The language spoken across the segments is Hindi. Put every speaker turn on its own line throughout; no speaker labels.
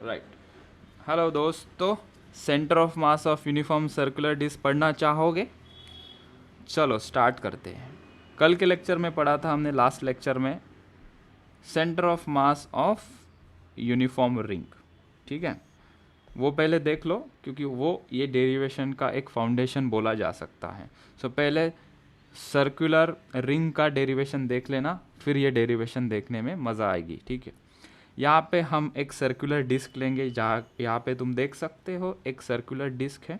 राइट। हेलो दोस्तों, centre of mass of uniform circular disc पढ़ना चाहोगे? चलो स्टार्ट करते हैं। कल के लेक्चर में पढ़ा था हमने, लास्ट लेक्चर में, centre of mass of uniform ring. ठीक है, वो पहले देख लो, क्योंकि वो ये डेरिवेशन का एक फाउंडेशन बोला जा सकता है। सो पहले सर्कुलर रिंग का डेरिवेशन देख लेना, फिर ये डेरिवेशन देखने में मज़ा आएगी। ठीक है, यहाँ पे हम एक सर्कुलर डिस्क लेंगे, जहाँ यहाँ पे तुम देख सकते हो एक सर्कुलर डिस्क है।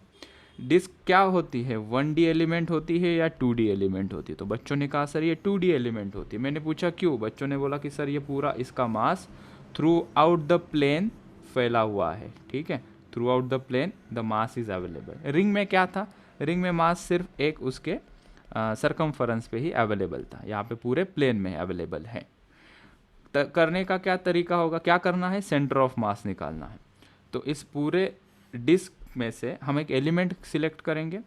डिस्क क्या होती है, 1D एलिमेंट होती है या 2D एलिमेंट होती है? तो बच्चों ने कहा सर ये 2D एलिमेंट होती है। मैंने पूछा क्यों? बच्चों ने बोला कि सर ये पूरा इसका mass throughout the plane फैला हुआ है। ठीक है, throughout the plane the mass is available. Ring में क्या था? रिंग में मास सिर्फ एक उसके सरकमफरेंस पे ही अवेलेबल था, यहाँ पे पूरे प्लेन में अवेलेबल है। करने का क्या तरीका होगा, क्या करना है? सेंटर ऑफ मास निकालना है। तो इस पूरे डिस्क में से हम एक एलिमेंट सिलेक्ट करेंगे।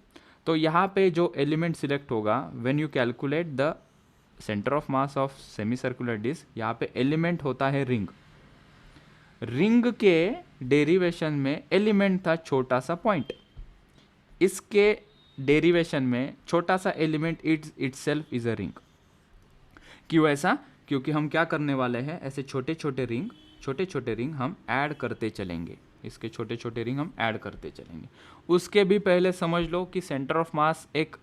तो यहाँ पे जो एलिमेंट सिलेक्ट होगा, when you calculate the centre of mass of semi circular disc, यहाँ पे एलिमेंट होता है रिंग। रिंग के डेरिवेशन में एलिमेंट था छोटा सा पॉइंट, इसके डेरिवेशन में छोटा सा element itself is a ring. क्यों ऐसा? क्योंकि हम क्या करने वाले हैं, ऐसे छोटे छोटे रिंग हम ऐड करते चलेंगे। इसके छोटे छोटे रिंग हम ऐड करते चलेंगे। उसके भी पहले समझ लो कि सेंटर ऑफ मास एक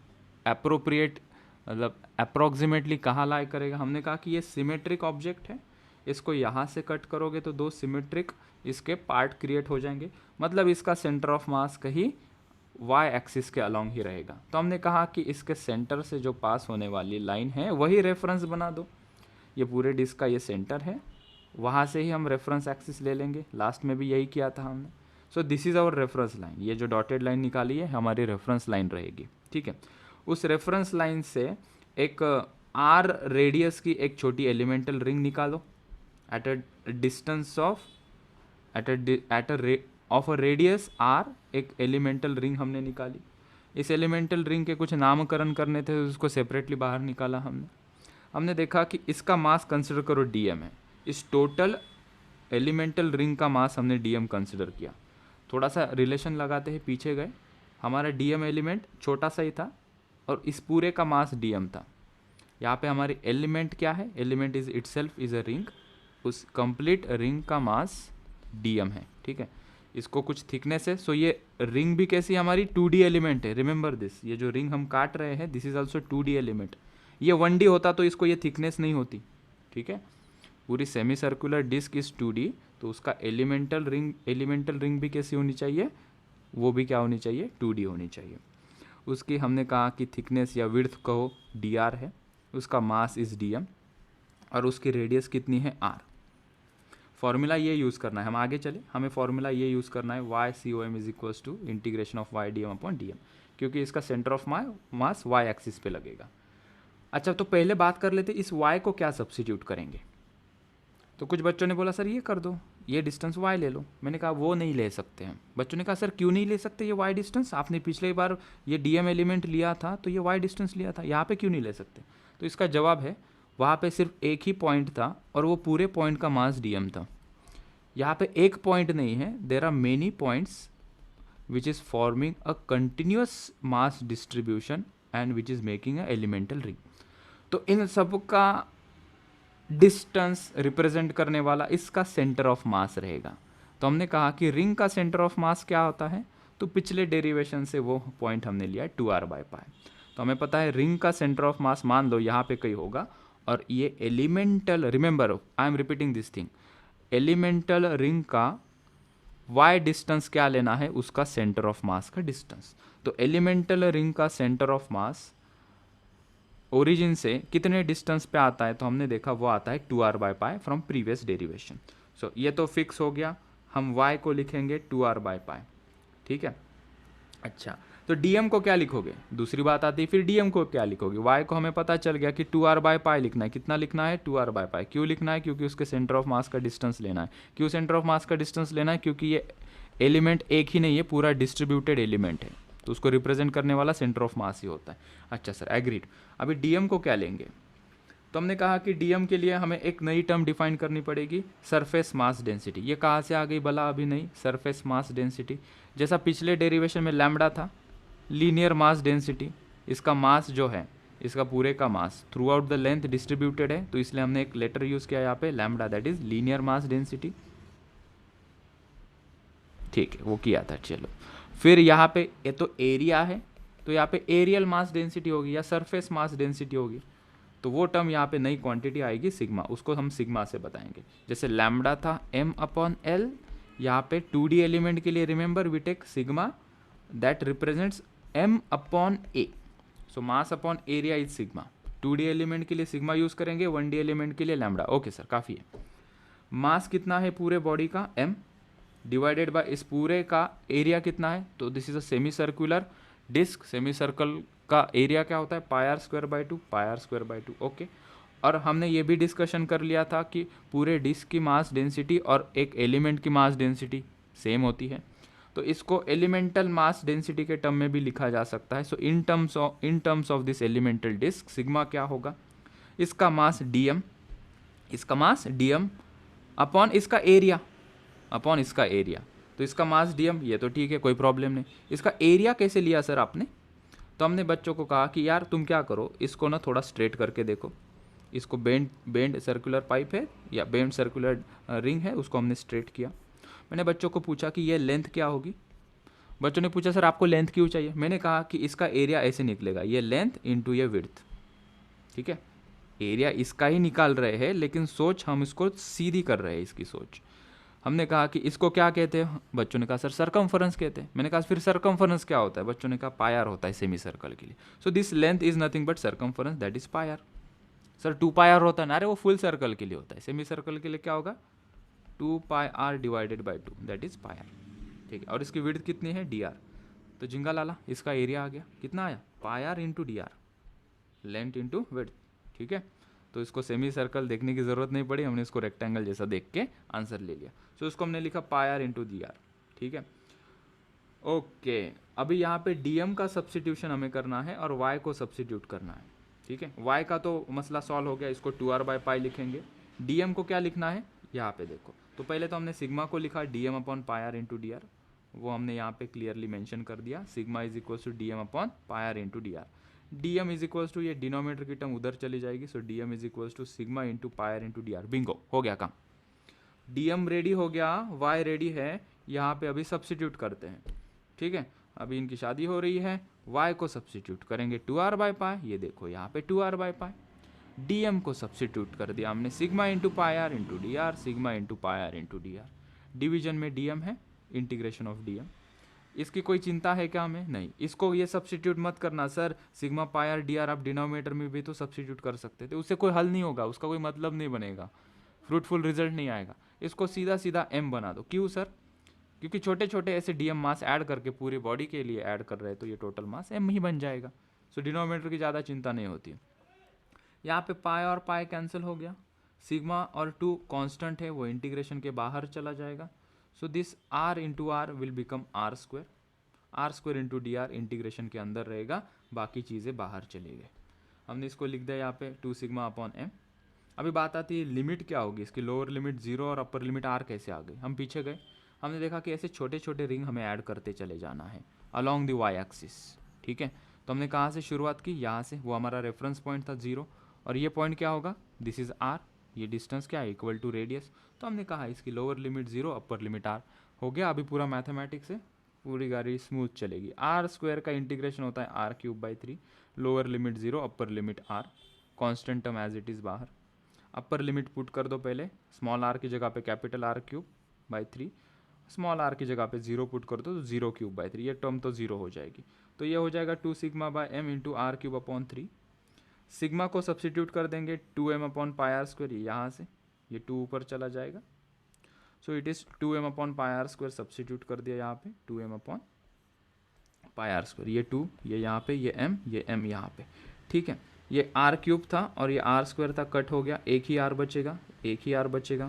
अप्रोप्रिएट, मतलब अप्रोक्सीमेटली कहाँ लाई करेगा। हमने कहा कि ये सिमेट्रिक ऑब्जेक्ट है, इसको यहाँ से कट करोगे तो दो सिमेट्रिक इसके पार्ट क्रिएट हो जाएंगे, मतलब इसका सेंटर ऑफ मास कहीं वाई एक्सिस के अलॉन्ग ही रहेगा। तो हमने कहा कि इसके सेंटर से जो पास होने वाली लाइन है वही रेफरेंस बना दो। ये पूरे डिस्क का ये सेंटर है, वहाँ से ही हम रेफरेंस एक्सिस ले लेंगे। लास्ट में भी यही किया था हमने। So this is our reference line. ये जो डॉटेड लाइन निकाली है हमारी रेफरेंस लाइन रहेगी। ठीक है, उस रेफरेंस लाइन से एक आर रेडियस की एक छोटी एलिमेंटल रिंग निकालो at a distance of of a radius r. एक एलिमेंटल रिंग हमने निकाली। इस एलिमेंटल रिंग के कुछ नामकरण करने थे, उसको सेपरेटली बाहर निकाला हमने देखा कि इसका मास कंसिडर करो dm है। इस टोटल एलिमेंटल रिंग का मास हमने dm कंसिडर किया। थोड़ा सा रिलेशन लगाते हैं, पीछे गए, हमारा dm एलिमेंट छोटा सा ही था और इस पूरे का मास dm था। यहाँ पे हमारी एलिमेंट क्या है? Element is itself is a ring. उस कंप्लीट रिंग का मास dm है। ठीक है, इसको कुछ थिकनेस है। सो ये रिंग भी कैसी हमारी 2D एलिमेंट है। रिमेंबर दिस, ये जो रिंग हम काट रहे हैं this is also 2D element. ये 1D होता तो इसको ये थिकनेस नहीं होती। ठीक है, पूरी semi circular disc is 2D, तो उसका एलिमेंटल रिंग भी कैसी होनी चाहिए? वो भी क्या होनी चाहिए? 2D होनी चाहिए। उसकी हमने कहा कि थिकनेस या विड्थ कहो dr है, उसका मास इज dm और उसकी रेडियस कितनी है? r। फॉर्मूला ये यूज़ करना है, हम आगे चले, हमें फॉर्मूला ये यूज़ करना है y/com is equals to integration of y dm upon dm, क्योंकि इसका centre of mass y axis पे लगेगा। अच्छा, तो पहले बात कर लेते इस y को क्या सब्सिट्यूट करेंगे। तो कुछ बच्चों ने बोला सर ये कर दो, ये डिस्टेंस y ले लो। मैंने कहा वो नहीं ले सकते हैं। बच्चों ने कहा सर क्यों नहीं ले सकते ये y डिस्टेंस? आपने पिछले बार ये dm एलिमेंट लिया था तो ये y डिस्टेंस लिया था, यहाँ पे क्यों नहीं ले सकते? तो इसका जवाब है, वहाँ पे सिर्फ एक ही पॉइंट था और वो पूरे पॉइंट का मास dm था। यहाँ पे एक पॉइंट नहीं है, there are many points which is forming a continuous mass distribution and which is making a elemental ring. तो इन सब का डिस्टेंस रिप्रेजेंट करने वाला इसका सेंटर ऑफ मास रहेगा। तो हमने कहा कि रिंग का सेंटर ऑफ मास क्या होता है? तो पिछले डेरिवेशन से वो पॉइंट हमने लिया है 2r/π। तो हमें पता है रिंग का सेंटर ऑफ मास, मान लो यहाँ पे कहीं होगा, और ये elemental, remember I am repeating this thing, elemental ring का y डिस्टेंस क्या लेना है? उसका सेंटर ऑफ मास का डिस्टेंस। तो एलिमेंटल रिंग का सेंटर ऑफ मास ओरिजिन से कितने डिस्टेंस पे आता है? तो हमने देखा वो आता है 2r/π फ्रॉम प्रीवियस डेरिवेशन। सो ये तो फिक्स हो गया, हम y को लिखेंगे 2r/π। ठीक है, अच्छा, तो dm को क्या लिखोगे? दूसरी बात आती है फिर dm को क्या लिखोगे? y को हमें पता चल गया कि 2r/π लिखना है। कितना लिखना है? 2r/π। क्यों लिखना है? क्योंकि उसके सेंटर ऑफ मास का डिस्टेंस लेना है। क्यों सेंटर ऑफ मास का डिस्टेंस लेना है? क्योंकि ये एलिमेंट एक ही नहीं है, पूरा डिस्ट्रीब्यूटेड एलिमेंट है, तो उसको रिप्रेजेंट करने वाला सेंटर ऑफ मास ही होता है। अच्छा सर, एग्रीड। अभी dm को क्या लेंगे? तो हमने कहा कि डीएम के लिए हमें एक नई टर्म डिफाइन करनी पड़ेगी, सरफेस मास डेंसिटी। ये कहाँ से आ गई भला? अभी नहीं, सरफेस मास डेंसिटी। जैसा पिछले डेरिवेशन में लैम्बडा था, लीनियर मास डेंसिटी, इसका मास जो है, इसका पूरे का mass throughout the length distributed है, तो इसलिए हमने एक लेटर यूज़ किया यहाँ पे lambda, that is linear mass density. ठीक है, वो किया था। चलो फिर यहाँ पे ये तो एरिया है, तो यहाँ पे एरियल मास डेंसिटी होगी या सरफेस मास डेंसिटी होगी, तो वो टर्म यहाँ पे नई क्वांटिटी आएगी सिग्मा, उसको हम सिग्मा से बताएंगे। जैसे लैम्बडा था m/L, यहाँ पे 2D एलिमेंट के लिए remember we take sigma that represents m/A, so mass upon area is sigma. 2D element के लिए सिग्मा यूज करेंगे, 1D एलिमेंट के लिए लैम्बडा। ओके सर, काफ़ी है। मास कितना है पूरे बॉडी का? m डिवाइडेड बाय इस पूरे का एरिया कितना है? तो this is a semi circular disc, semicircle का एरिया क्या होता है? πr²/2, πr²/2। ओके, और हमने ये भी डिस्कशन कर लिया था कि पूरे डिस्क की मास डेंसिटी और एक एलिमेंट की मास डेंसिटी सेम होती है, तो इसको एलिमेंटल मास डेंसिटी के टर्म में भी लिखा जा सकता है। So in terms of this elemental disc sigma क्या होगा? इसका मास dm, इसका मास dm अपॉन इसका एरिया, अपॉन इसका एरिया, तो इसका मास dm, ये तो ठीक है, कोई प्रॉब्लम नहीं। इसका एरिया कैसे लिया सर आपने? तो हमने बच्चों को कहा कि यार तुम क्या करो, इसको ना थोड़ा स्ट्रेट करके देखो, इसको बेंड सर्कुलर पाइप है या बेंड सर्कुलर रिंग है, उसको हमने स्ट्रेट किया। मैंने बच्चों को पूछा कि ये लेंथ क्या होगी? बच्चों ने पूछा सर आपको लेंथ क्यों चाहिए? मैंने कहा कि इसका एरिया ऐसे निकलेगा, ये लेंथ इंटू ये विड्थ। ठीक है, एरिया इसका ही निकाल रहे हैं, लेकिन सोच हम इसको सीधी कर रहे हैं, इसकी सोच। हमने कहा कि इसको क्या कहते हैं? बच्चों ने कहा सर सरकमफरेंस कहते हैं। मैंने कहा फिर सरकमफरेंस क्या होता है? बच्चों ने कहा पायर होता है सेमी सर्कल के लिए। So this length is nothing but circumference, that is pi r. Sir 2 pi r होता है ना? अरे वो फुल सर्कल के लिए होता है, सेमी सर्कल के लिए क्या होगा? 2πr divided by 2, that is pi r. ठीक है, और इसकी विड्थ कितनी है? dr। तो जिंगा लाला, इसका एरिया आ गया, कितना आया? Pi r into dr, length into width. ठीक है, तो इसको सेमी सर्कल देखने की ज़रूरत नहीं पड़ी, हमने इसको रेक्टेंगल जैसा देख के आंसर ले लिया। सो इसको हमने लिखा पायर इंटू dr। ठीक है, ओके। अभी यहाँ पे dm का सब्सटीट्यूशन हमें करना है और y को सब्सटीट्यूट करना है। ठीक है, y का तो मसला सॉल्व हो गया, इसको 2r/π लिखेंगे। dm को क्या लिखना है? यहाँ पे देखो, तो पहले तो हमने सिग्मा को लिखा dm/πr इंटू dr, वो हमने यहाँ पे क्लियरली मेंशन कर दिया, sigma is equal to dm/πr into dr। dm is equals to, ये डिनोमिनेटर की टर्म उधर चली जाएगी, so dm is equals to sigma into pi r into dr। Bingo, हो गया काम। dm रेडी हो गया, y रेडी है, यहाँ पे अभी सब्सटीट्यूट करते हैं। ठीक है, अभी इनकी शादी हो रही है, y को सब्सटीट्यूट करेंगे 2r/π, ये देखो यहाँ पे 2r/π। dm को सब्सटीट्यूट कर दिया हमने sigma into pi r into dr, sigma into pi r into dr। Division में dm है, इंटीग्रेशन ऑफ dm। इसकी कोई चिंता है क्या हमें? नहीं। इसको ये सब्सटीट्यूट मत करना सर, सिग्मा पायर dr आप डिनोमिनेटर में भी तो सब्सटीट्यूट कर सकते थे, उससे कोई हल नहीं होगा, उसका कोई मतलब नहीं बनेगा, फ्रूटफुल रिजल्ट नहीं आएगा। इसको सीधा सीधा m बना दो। क्यों सर? क्योंकि छोटे छोटे ऐसे dm मास ऐड करके पूरी बॉडी के लिए ऐड कर रहे हैं, तो ये टोटल मास m ही बन जाएगा। सो डिनोमिनेटर की ज़्यादा चिंता नहीं होती है। यहाँ पे पाई और पाई कैंसिल हो गया, सिग्मा और 2 कांस्टेंट है, वो इंटीग्रेशन के बाहर चला जाएगा। So this r into r will become r² into dr integration के अंदर रहेगा, बाकी चीज़ें बाहर चली गई। हमने इसको लिख दिया यहाँ पे 2 σ/m। अभी बात आती है लिमिट क्या होगी इसकी, लोअर लिमिट 0 और अपर लिमिट r कैसे आ गई? हम पीछे गए, हमने देखा कि ऐसे छोटे छोटे रिंग हमें ऐड करते चले जाना है अलॉन्ग द y एक्सिस। ठीक है, तो हमने कहाँ से शुरुआत की? यहाँ से, वो हमारा रेफरेंस पॉइंट था 0, और ये पॉइंट क्या होगा? दिस इज r, ये डिस्टेंस क्या है? Equal to radius. तो हमने कहा इसकी lower limit 0, upper limit r हो गया। अभी पूरा मैथमेटिक्स से पूरी गाड़ी स्मूथ चलेगी। r² का इंटीग्रेशन होता है r³/3, lower limit 0, upper limit r, constant term as it is बाहर। अपर लिमिट पुट कर दो पहले, स्मॉल r की जगह पे कैपिटल R³/3, स्मॉल r की जगह पे 0 पुट कर दो तो 0³/3, ये टर्म तो 0 हो जाएगी। तो ये हो जाएगा 2 σ/m इंटू r³/3। सिग्मा को सब्सटीट्यूट कर देंगे 2m/πr², यहाँ से ये 2 ऊपर चला जाएगा। So it is 2m/πr², substitute कर दिया यहाँ पे 2m/πr², ये 2, ये यहाँ पे, ये m यहाँ पे। ठीक है, ये r³ था और ये r² था, कट हो गया, एक ही r बचेगा,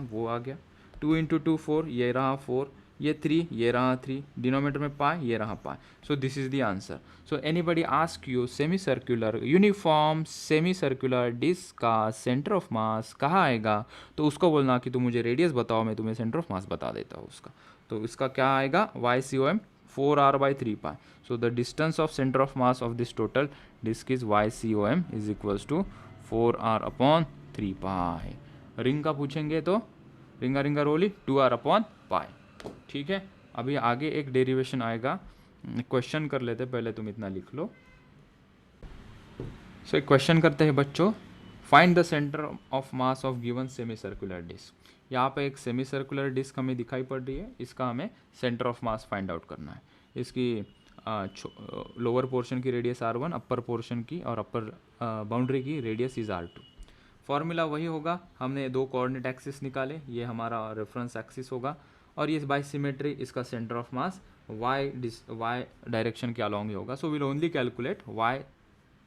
वो आ गया। 2 इंटू 2 4, ये रहा 4, ये 3, ये रहा 3, डिनोमीटर में पाई, ये रहा pi. So this is the answer. So anybody ask you semi circular uniform semi circular disc का सेंटर ऑफ मास कहाँ आएगा, तो उसको बोलना कि तुम मुझे रेडियस बताओ, मैं तुम्हें सेंटर ऑफ मास बता देता हूँ उसका. तो इसका क्या आएगा, YCOM 4r/3π. So the distance of center of mass of this total disk is YCOM is equals to 4r/3π. Ring का पूछेंगे तो रिंगा रिंगा रोली 2r/π. ठीक है. अभी आगे एक डेरिवेशन आएगा, क्वेश्चन कर लेते, पहले तुम इतना लिख लो. सो एक क्वेश्चन करते हैं बच्चों. Find the centre of mass of given semi circular disc. यहाँ पे एक सेमी सर्कुलर डिस्क हमें दिखाई पड़ रही है, इसका हमें centre of mass find out करना है. इसकी लोअर पोर्शन की रेडियस R1, अपर पोर्शन की और अपर बाउंड्री की रेडियस इज R2. फॉर्मूला वही होगा, हमने दो कोऑर्डिनेट एक्सिस निकाले, ये हमारा रेफरेंस एक्सिस होगा और ये बाय सिमेट्री इसका centre of mass y direction के अलॉन्ग ही होगा. So will only calculate y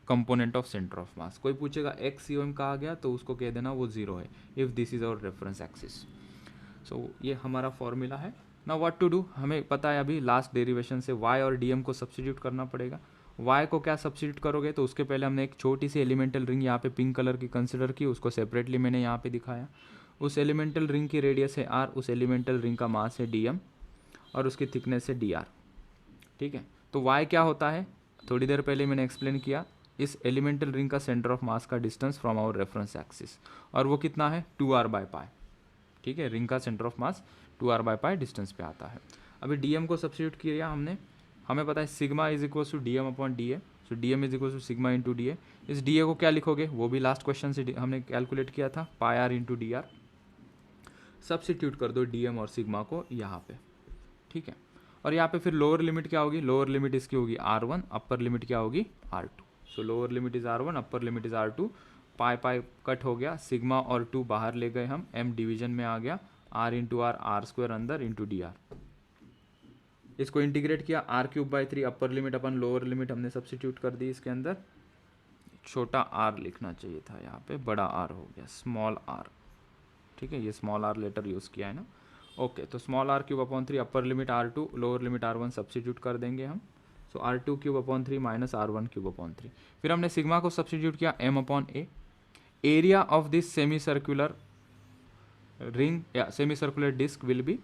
component of centre of मास. कोई पूछेगा XCOM कहा गया तो उसको कह देना वो 0 है if this is our reference axis. So ये हमारा फॉर्मूला है. नाउ व्हाट टू डू, हमें पता है अभी लास्ट डेरिवेशन से y और dm को सब्स्टिट्यूट करना पड़ेगा. y को क्या सब्स्टिट्यूट करोगे, तो उसके पहले हमने एक छोटी सी एलिमेंटल रिंग यहाँ पे पिंक कलर की कंसिडर की, उसको सेपरेटली मैंने यहाँ पे दिखाया. उस एलिमेंटल रिंग की रेडियस है r, उस एलिमेंटल रिंग का मास है dm और उसकी थिकनेस है dr. ठीक है. तो y क्या होता है, थोड़ी देर पहले मैंने एक्सप्लेन किया, इस एलिमेंटल रिंग का सेंटर ऑफ मास का distance from our reference axis, और वो कितना है 2r/π. ठीक है. रिंग का centre of mass 2r/π distance पे आता है. अभी dm को सब्स्टिट्यूट किया हमने, हमें पता है sigma is equal to dm/dA. So dm is equal to sigma into dA. इस dA को क्या लिखोगे, वो भी लास्ट क्वेश्चन से हमने कैलकुलेट किया था, πr इंटू dr. सब्स्टिट्यूट कर दो dm और सिग्मा को यहाँ पे. ठीक है. और यहाँ पे फिर लोअर लिमिट क्या होगी, लोअर लिमिट इसकी होगी R1, अपर लिमिट क्या होगी R2. So lower limit is R1, upper limit is R2. Pi cut हो गया, सिग्मा और 2 बाहर ले गए हम, m डिवीजन में आ गया, r इंटू r स्क्वायर अंदर इंटू डी. इसको इंटीग्रेट किया, r³/3 अपर लिमिट अपन लोअर लिमिट हमने सब्स्टिट्यूट कर दी इसके अंदर. छोटा r लिखना चाहिए था, यहाँ पे बड़ा r हो गया, स्मॉल r. ठीक है. ये स्मॉल r लेटर यूज़ किया है ना. ओके. तो small r³/3 upper limit R2, lower limit R1 substitute कर देंगे हम. So r2³/3 minus r1³/3. फिर हमने सिग्मा को सब्स्टिट्यूट किया m/a. Area of this semi circular ring या semi circular disc will be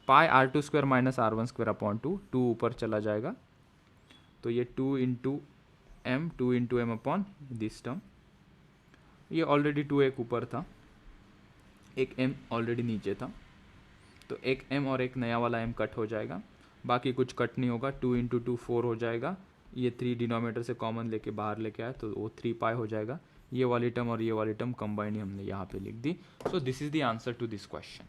πr2² minus r1² 2 ऊपर चला जाएगा, तो ये 2 into m upon this term. ये ऑलरेडी 2 एक ऊपर था, एक m ऑलरेडी नीचे था, तो एक m और एक नया वाला m कट हो जाएगा, बाकी कुछ कट नहीं होगा. 2 इंटू 2 4 हो जाएगा, ये 3 डिनोमीटर से कॉमन लेके बाहर लेके आए तो वो 3π हो जाएगा. ये वाली टर्म और ये वाली टर्म कंबाइन ही हमने यहाँ पे लिख दी. So this is the answer to this question.